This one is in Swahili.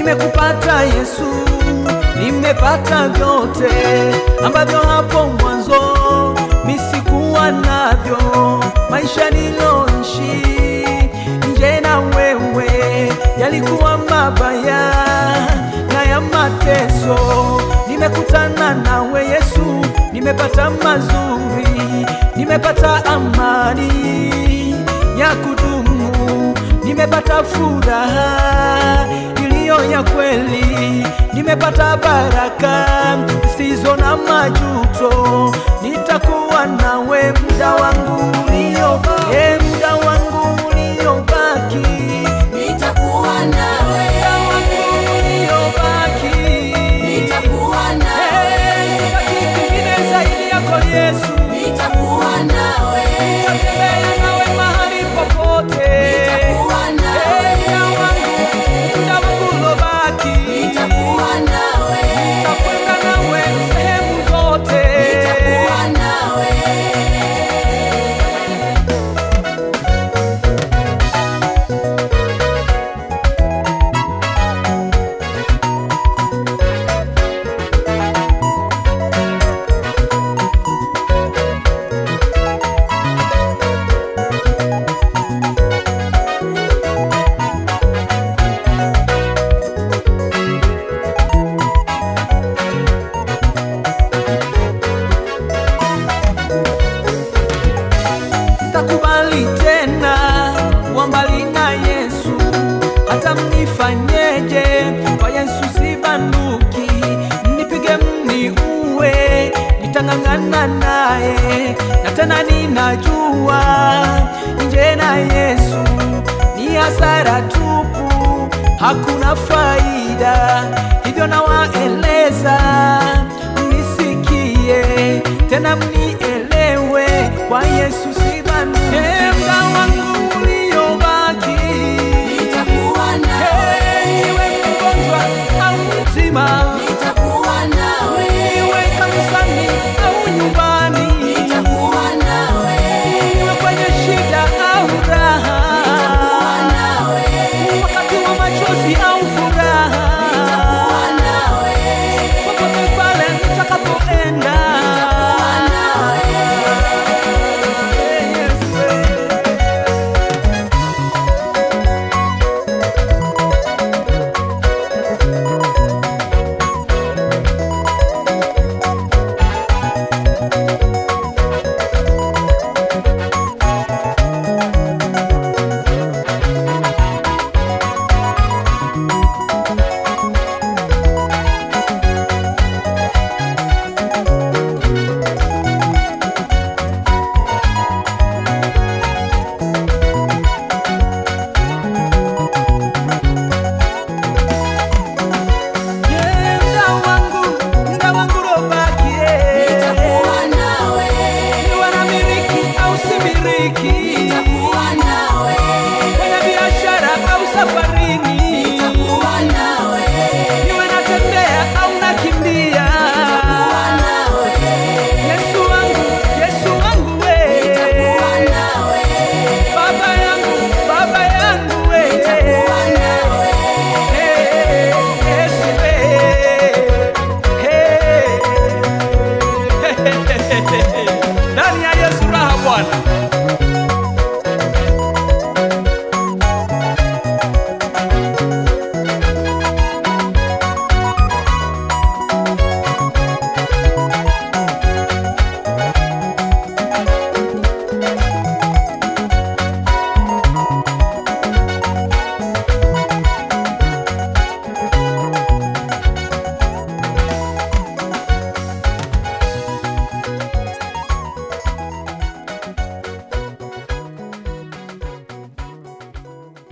Nimekupata Yesu, nimepata vyote ambavyo hapo mwanzo misikuwa navyo. Maisha niloishi nje na wewe yalikuwa mabaya na ya mateso. Nimekutana nawe Yesu, nimepata mazuri, nimepata amani ya kudumu, nimepata furaha iliyo ya kweli, nimepata baraka zisizo na majuto. Nitakuwa nawe muda wangu uliobaki, muda wangu uliobaki, nitakuwa nawe muda wangu uliobaki, nitakuwa nawe kingine zaidi yako Yesu, nitakuwa nawe nitatembea nawe mahali popote, nitakuwa nawe muda wangu uliobaki, nitakuwa nawe nitakwenda nawe sehemu zote, nitakuwa nawe Sitakubali tena kuwa mbali na Yesu, hata mnifanyeje kwa Yesu sibanduki. Mnipige mniue, nitang'ang'ana naye, na tena ninajua nje na Yesu ni hasara tupu, hakuna faida.